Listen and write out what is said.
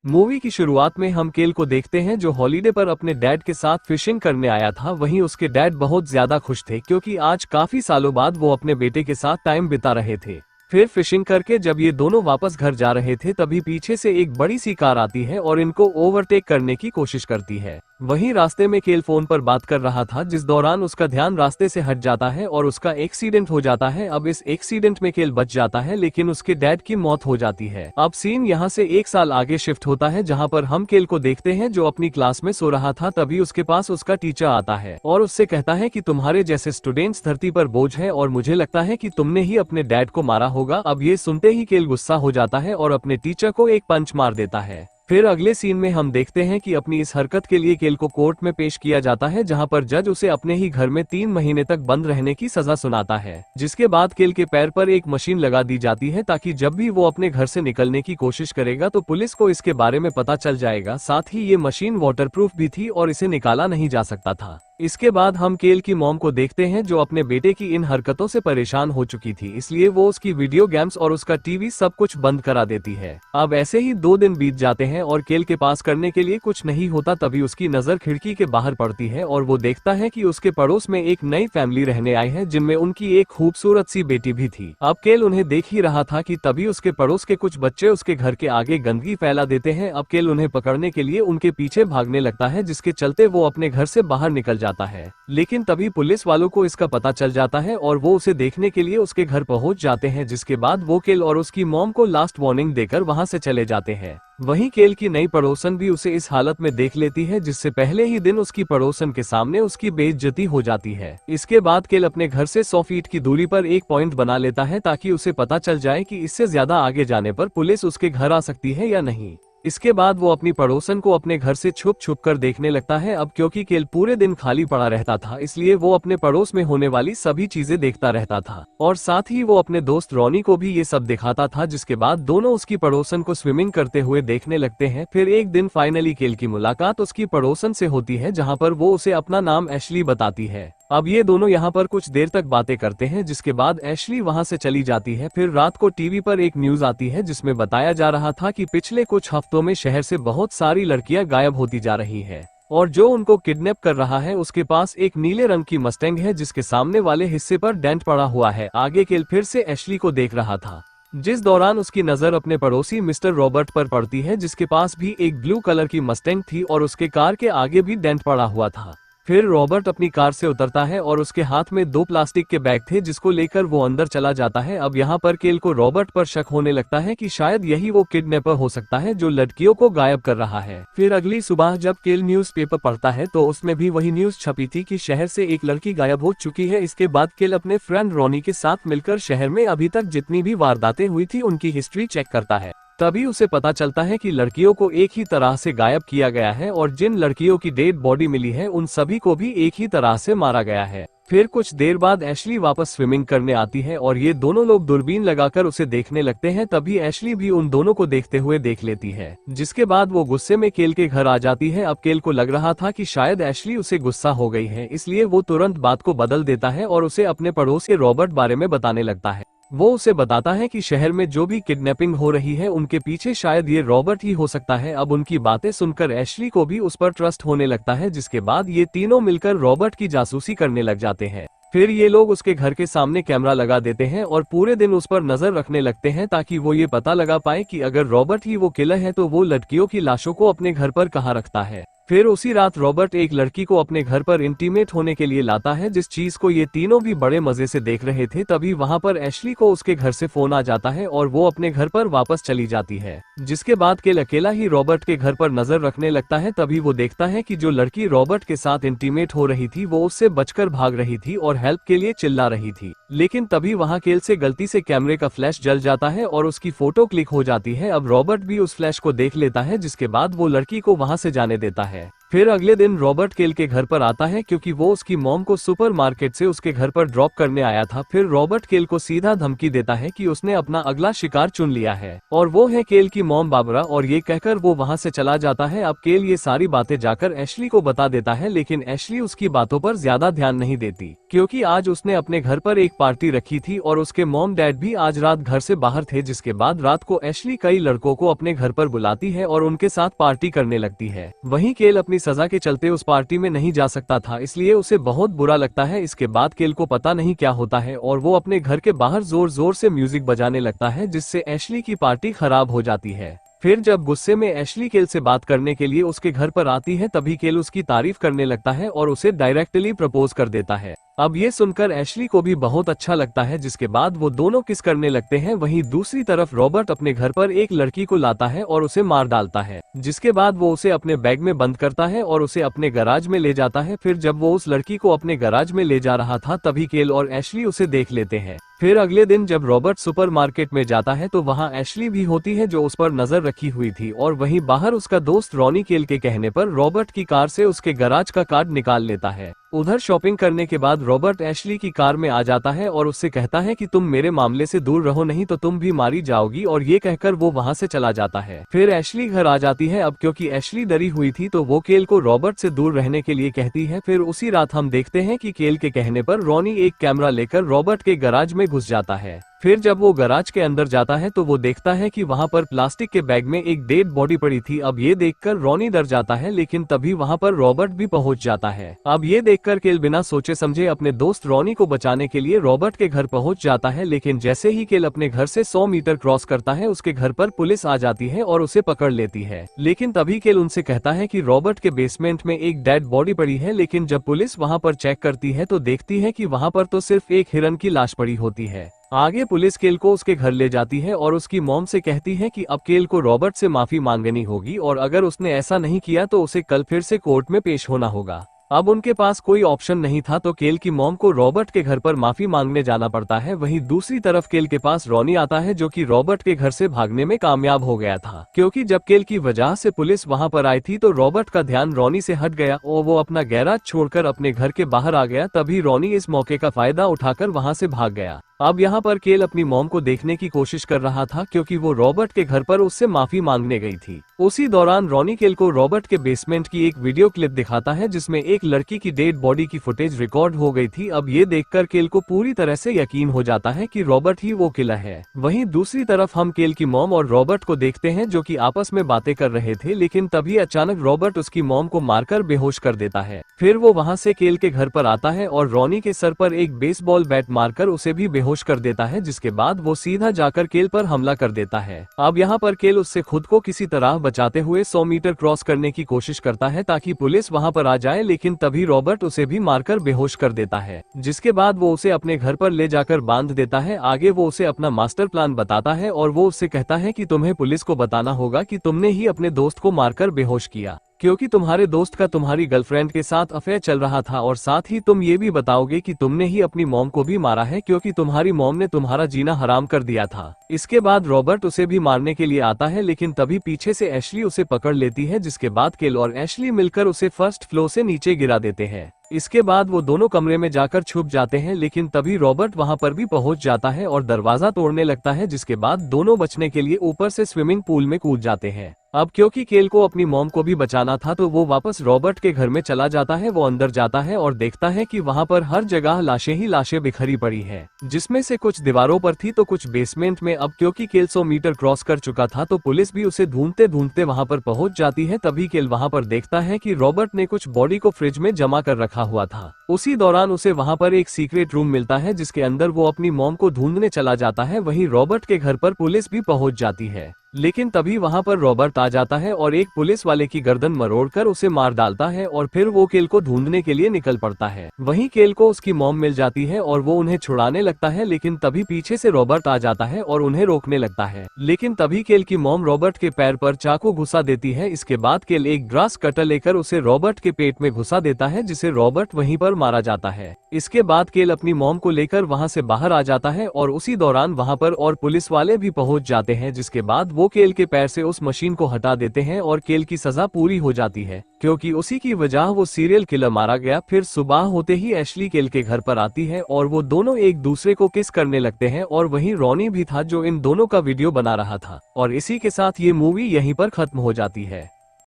Movie की शुरुआत में हम केल को देखते हैं जो हॉलीडे पर अपने डैड के साथ फिशिंग करने आया था। वहीं उसके डैड बहुत ज्यादा खुश थे क्योंकि आज काफी सालों बाद वो अपने बेटे के साथ टाइम बिता रहे थे। फिर फिशिंग करके जब ये दोनों वापस घर जा रहे थे तभी पीछे से एक बड़ी सी कार आती है और इनको ओवरटेक करने की कोशिश करती है। वहीं रास्ते में केल फोन पर बात कर रहा था जिस दौरान उसका ध्यान रास्ते से हट जाता है और उसका एक्सीडेंट हो जाता है। अब इस एक्सीडेंट में केल बच जाता है लेकिन उसके डैड की मौत हो जाती है। अब सीन यहाँ से 1 साल आगे शिफ्ट होता है जहाँ पर हम केल को देखते हैं जो अपनी क्लास में सो रहा था। तभी उसके पास उसका टीचर आता है और उससे कहता है कि तुम्हारे जैसे स्टूडेंट्स धरती पर बोझ है और मुझे लगता है कि तुमने ही अपने डैड को मारा होगा। अब ये सुनते ही केल गुस्सा हो जाता है और अपने टीचर को एक पंच मार देता है। फिर अगले सीन में हम देखते हैं कि अपनी इस हरकत के लिए केल को कोर्ट में पेश किया जाता है जहां पर जज उसे अपने ही घर में 3 महीने तक बंद रहने की सजा सुनाता है। जिसके बाद केल के पैर पर एक मशीन लगा दी जाती है ताकि जब भी वो अपने घर से निकलने की कोशिश करेगा तो पुलिस को इसके बारे में पता चल जाएगा। साथ ही ये मशीन वाटरप्रूफ भी थी और इसे निकाला नहीं जा सकता था। इसके बाद हम केल की मॉम को देखते हैं जो अपने बेटे की इन हरकतों से परेशान हो चुकी थी, इसलिए वो उसकी वीडियो गेम्स और उसका टीवी सब कुछ बंद करा देती है। अब ऐसे ही 2 दिन बीत जाते हैं और केल के पास करने के लिए कुछ नहीं होता। तभी उसकी नजर खिड़की के बाहर पड़ती है और वो देखता है कि उसके पड़ोस में एक नई फैमिली रहने आई है जिनमें उनकी एक खूबसूरत सी बेटी भी थी। अब केल उन्हें देख ही रहा था कि तभी उसके पड़ोस के कुछ बच्चे उसके घर के आगे गंदगी फैला देते हैं। अब केल उन्हें पकड़ने के लिए उनके पीछे भागने लगता है जिसके चलते वो अपने घर से बाहर निकल जाता है। लेकिन तभी पुलिस वालों को इसका पता चल जाता है और वो उसे देखने के लिए उसके घर पहुंच जाते हैं। जिसके बाद वो केल और उसकी मॉम को लास्ट वार्निंग देकर वहां से चले जाते हैं। वहीं केल की नई पड़ोसन भी उसे इस हालत में देख लेती है जिससे पहले ही दिन उसकी पड़ोसन के सामने उसकी बेइज्जती हो जाती है। इसके बाद केल अपने घर से 100 फीट की दूरी पर एक पॉइंट बना लेता है ताकि उसे पता चल जाए कि इससे ज्यादा आगे जाने पर पुलिस उसके घर आ सकती है या नहीं। इसके बाद वो अपनी पड़ोसन को अपने घर से छुप छुप कर देखने लगता है। अब क्योंकि केल पूरे दिन खाली पड़ा रहता था इसलिए वो अपने पड़ोस में होने वाली सभी चीजें देखता रहता था और साथ ही वो अपने दोस्त रॉनी को भी ये सब दिखाता था। जिसके बाद दोनों उसकी पड़ोसन को स्विमिंग करते हुए देखने लगते हैं। फिर एक दिन फाइनली केल की मुलाकात उसकी पड़ोसन से होती है जहाँ पर वो उसे अपना नाम एशली बताती है। अब ये दोनों यहाँ पर कुछ देर तक बातें करते हैं जिसके बाद एशली वहाँ से चली जाती है। फिर रात को टीवी पर एक न्यूज आती है जिसमें बताया जा रहा था कि पिछले कुछ हफ्तों में शहर से बहुत सारी लड़कियां गायब होती जा रही हैं और जो उनको किडनैप कर रहा है उसके पास एक नीले रंग की मस्टैंग है जिसके सामने वाले हिस्से पर डेंट पड़ा हुआ है। आगे केल फिर से एशली को देख रहा था जिस दौरान उसकी नजर अपने पड़ोसी मिस्टर रॉबर्ट पर पड़ती है जिसके पास भी एक ब्लू कलर की मस्टैंग थी और उसके कार के आगे भी डेंट पड़ा हुआ था। फिर रॉबर्ट अपनी कार से उतरता है और उसके हाथ में 2 प्लास्टिक के बैग थे जिसको लेकर वो अंदर चला जाता है। अब यहाँ पर केल को रॉबर्ट पर शक होने लगता है कि शायद यही वो किडनैपर हो सकता है जो लड़कियों को गायब कर रहा है। फिर अगली सुबह जब केल न्यूज़पेपर पढ़ता है तो उसमें भी वही न्यूज छपी थी कि शहर से एक लड़की गायब हो चुकी है। इसके बाद केल अपने फ्रेंड रॉनी के साथ मिलकर शहर में अभी तक जितनी भी वारदातें हुई थी उनकी हिस्ट्री चेक करता है। तभी उसे पता चलता है कि लड़कियों को एक ही तरह से गायब किया गया है और जिन लड़कियों की डेड बॉडी मिली है उन सभी को भी एक ही तरह से मारा गया है। फिर कुछ देर बाद एशली वापस स्विमिंग करने आती है और ये दोनों लोग दूरबीन लगाकर उसे देखने लगते हैं। तभी एशली भी उन दोनों को देखते हुए देख लेती है जिसके बाद वो गुस्से में केल के घर आ जाती है। अब केल को लग रहा था कि शायद एशली उसे गुस्सा हो गई है, इसलिए वो तुरंत बात को बदल देता है और उसे अपने पड़ोस के रॉबर्ट बारे में बताने लगता है। वो उसे बताता है कि शहर में जो भी किडनैपिंग हो रही है उनके पीछे शायद ये रॉबर्ट ही हो सकता है। अब उनकी बातें सुनकर एशली को भी उस पर ट्रस्ट होने लगता है जिसके बाद ये तीनों मिलकर रॉबर्ट की जासूसी करने लग जाते हैं। फिर ये लोग उसके घर के सामने कैमरा लगा देते हैं और पूरे दिन उस पर नजर रखने लगते हैं ताकि वो ये पता लगा पाए कि अगर रॉबर्ट ही वो किलर है तो वो लड़कियों की लाशों को अपने घर पर कहाँ रखता है। फिर उसी रात रॉबर्ट एक लड़की को अपने घर पर इंटीमेट होने के लिए लाता है जिस चीज को ये तीनों भी बड़े मजे से देख रहे थे। तभी वहां पर एशली को उसके घर से फोन आ जाता है और वो अपने घर पर वापस चली जाती है। जिसके बाद केल अकेला ही रॉबर्ट के घर पर नजर रखने लगता है। तभी वो देखता है कि जो लड़की रॉबर्ट के साथ इंटीमेट हो रही थी वो उससे बचकर भाग रही थी और हेल्प के लिए चिल्ला रही थी। लेकिन तभी वहां केल से गलती से कैमरे का फ्लैश जल जाता है और उसकी फोटो क्लिक हो जाती है। अब रॉबर्ट भी उस फ्लैश को देख लेता है जिसके बाद वो लड़की को वहां से जाने देता है। फिर अगले दिन रॉबर्ट केल के घर पर आता है क्योंकि वो उसकी मॉम को सुपरमार्केट से उसके घर पर ड्रॉप करने आया था। फिर रॉबर्ट केल को सीधा धमकी देता है कि उसने अपना अगला शिकार चुन लिया है और वो है केल की मॉम बाबरा, और ये कहकर वो वहाँ से चला जाता है। अब केल ये सारी बातें जाकर एशली को बता देता है, लेकिन एशली उसकी बातों पर ज्यादा ध्यान नहीं देती क्योंकि आज उसने अपने घर पर एक पार्टी रखी थी और उसके मॉम डैड भी आज रात घर से बाहर थे। जिसके बाद रात को एशली कई लड़कों को अपने घर पर बुलाती है और उनके साथ पार्टी करने लगती है। वहीं केल अपनी सजा के चलते उस पार्टी में नहीं जा सकता था, इसलिए उसे बहुत बुरा लगता है। इसके बाद केल को पता नहीं क्या होता है और वो अपने घर के बाहर जोर जोर से म्यूजिक बजाने लगता है, जिससे एशली की पार्टी खराब हो जाती है। फिर जब गुस्से में एशली केल से बात करने के लिए उसके घर पर आती है, तभी केल उसकी तारीफ करने लगता है और उसे डायरेक्टली प्रपोज कर देता है। अब ये सुनकर एशली को भी बहुत अच्छा लगता है, जिसके बाद वो दोनों किस करने लगते हैं। वहीं दूसरी तरफ रॉबर्ट अपने घर पर एक लड़की को लाता है और उसे मार डालता है, जिसके बाद वो उसे अपने बैग में बंद करता है और उसे अपने गैराज में ले जाता है। फिर जब वो उस लड़की को अपने गैराज में ले जा रहा था, तभी केल और एशली उसे देख लेते हैं। फिर अगले दिन जब रॉबर्ट सुपरमार्केट में जाता है तो वहाँ एशली भी होती है जो उस पर नजर रखी हुई थी, और वहीं बाहर उसका दोस्त रॉनी केल के कहने पर रॉबर्ट की कार से उसके गैराज का कार्ड निकाल लेता है। उधर शॉपिंग करने के बाद रॉबर्ट एशली की कार में आ जाता है और उससे कहता है कि तुम मेरे मामले से दूर रहो, नहीं तो तुम भी मारी जाओगी, और ये कहकर वो वहाँ से चला जाता है। फिर एशली घर आ जाती है। अब क्योंकि एशली डरी हुई थी तो वो केल को रॉबर्ट से दूर रहने के लिए कहती है। फिर उसी रात हम देखते हैं कि केल के कहने पर रॉनी एक कैमरा लेकर रॉबर्ट के गैराज में घुस जाता है। फिर जब वो गैराज के अंदर जाता है तो वो देखता है कि वहाँ पर प्लास्टिक के बैग में एक डेड बॉडी पड़ी थी। अब ये देखकर रॉनी डर जाता है, लेकिन तभी वहाँ पर रॉबर्ट भी पहुँच जाता है। अब ये देखकर केल बिना सोचे समझे अपने दोस्त रॉनी को बचाने के लिए रॉबर्ट के घर पहुँच जाता है, लेकिन जैसे ही केल अपने घर से 100 मीटर क्रॉस करता है, उसके घर पर पुलिस आ जाती है और उसे पकड़ लेती है। लेकिन तभी केल उनसे कहता है कि रॉबर्ट के बेसमेंट में एक डेड बॉडी पड़ी है, लेकिन जब पुलिस वहाँ पर चेक करती है तो देखती है कि वहाँ पर तो सिर्फ एक हिरन की लाश पड़ी होती है। आगे पुलिस केल को उसके घर ले जाती है और उसकी मॉम से कहती है कि अब केल को रॉबर्ट से माफी मांगनी होगी, और अगर उसने ऐसा नहीं किया तो उसे कल फिर से कोर्ट में पेश होना होगा। अब उनके पास कोई ऑप्शन नहीं था, तो केल की मॉम को रॉबर्ट के घर पर माफी मांगने जाना पड़ता है। वहीं दूसरी तरफ केल के पास रॉनी आता है, जो कि रॉबर्ट के घर से भागने में कामयाब हो गया था, क्योंकि जब केल की वजह से पुलिस वहां पर आई थी तो रॉबर्ट का ध्यान रॉनी से हट गया और वो अपना गैराज छोड़कर अपने घर के बाहर आ गया। तभी रॉनी इस मौके का फायदा उठाकर वहां से भाग गया। अब यहाँ पर केल अपनी मॉम को देखने की कोशिश कर रहा था, क्योंकि वो रॉबर्ट के घर पर उससे माफी मांगने गई थी। उसी दौरान रॉनी केल को रॉबर्ट के बेसमेंट की एक वीडियो क्लिप दिखाता है, जिसमें एक लड़की की डेड बॉडी की फुटेज रिकॉर्ड हो गई थी। अब ये देखकर केल को पूरी तरह से यकीन हो जाता है कि रॉबर्ट ही वो किलर है। वहीं दूसरी तरफ हम केल की मॉम और रॉबर्ट को देखते हैं, जो कि आपस में बातें कर रहे थे, लेकिन तभी अचानक रॉबर्ट उसकी मॉम को मारकर बेहोश कर देता है। फिर वो वहाँ से केल के घर पर आता है और रॉनी के सर पर एक बेसबॉल बैट मारकर उसे भी बेहोश कर देता है, जिसके बाद वो सीधा जाकर केल पर हमला कर देता है। अब यहाँ पर केल उससे खुद को किसी तरह बचाते हुए 100 मीटर क्रॉस करने की कोशिश करता है ताकि पुलिस वहाँ पर आ जाए, लेकिन तभी रॉबर्ट उसे भी मारकर बेहोश कर देता है, जिसके बाद वो उसे अपने घर पर ले जाकर बांध देता है। आगे वो उसे अपना मास्टर प्लान बताता है और वो उससे कहता है कि तुम्हें पुलिस को बताना होगा कि तुमने ही अपने दोस्त को मारकर बेहोश किया, क्योंकि तुम्हारे दोस्त का तुम्हारी गर्लफ्रेंड के साथ अफेयर चल रहा था, और साथ ही तुम ये भी बताओगे कि तुमने ही अपनी मॉम को भी मारा है, क्योंकि तुम्हारी मॉम ने तुम्हारा जीना हराम कर दिया था। इसके बाद रॉबर्ट उसे भी मारने के लिए आता है, लेकिन तभी पीछे से एशली उसे पकड़ लेती है, जिसके बाद केल और एशली मिलकर उसे फर्स्ट फ्लोर से नीचे गिरा देते हैं। इसके बाद वो दोनों कमरे में जाकर छुप जाते हैं, लेकिन तभी रॉबर्ट वहां पर भी पहुंच जाता है और दरवाजा तोड़ने लगता है, जिसके बाद दोनों बचने के लिए ऊपर से स्विमिंग पूल में कूद जाते हैं। अब क्योंकि केल को अपनी मॉम को भी बचाना था, तो वो वापस रॉबर्ट के घर में चला जाता है। वो अंदर जाता है और देखता है कि वहां पर हर जगह लाशें ही लाशें बिखरी पड़ी हैं, जिसमें से कुछ दीवारों पर थी तो कुछ बेसमेंट में। अब क्योंकि केल 100 मीटर क्रॉस कर चुका था, तो पुलिस भी उसे ढूंढते ढूंढते वहां पर पहुंच जाती है। तभी केल वहां पर देखता है कि रॉबर्ट ने कुछ बॉडी को फ्रिज में जमा कर रखा हुआ था। उसी दौरान उसे वहां पर एक सीक्रेट रूम मिलता है, जिसके अंदर वो अपनी मॉम को ढूंढने चला जाता है। वहीं रॉबर्ट के घर पर पुलिस भी पहुंच जाती है, लेकिन तभी वहां पर रॉबर्ट आ जाता है और एक पुलिस वाले की गर्दन मरोड़कर उसे मार डालता है, और फिर वो केल को ढूंढने के लिए निकल पड़ता है। वहीं केल को उसकी मॉम मिल जाती है और वो उन्हें छुड़ाने लगता है, लेकिन तभी पीछे से रॉबर्ट आ जाता है और उन्हें रोकने लगता है। लेकिन तभी केल की मॉम रॉबर्ट के पैर पर चाकू घुसा देती है। इसके बाद केल एक ग्रास कटर लेकर उसे रॉबर्ट के पेट में घुसा देता है, जिसे रॉबर्ट वहीं पर मारा जाता है। इसके बाद केल अपनी मॉम को लेकर वहां से बाहर आ जाता है और उसी दौरान वहां पर और पुलिस वाले भी पहुंच जाते हैं, जिसके बाद वो केल के पैर से उस मशीन को हटा देते हैं और केल की सजा पूरी हो जाती है, क्योंकि उसी की वजह वो सीरियल किलर मारा गया। फिर सुबह होते ही एशली केल के घर पर आती है और वो दोनों एक दूसरे को किस करने लगते हैं, और वहीं रॉनी भी था जो इन दोनों का वीडियो बना रहा था। और इसी के साथ ये मूवी यहीं पर खत्म हो जाती है।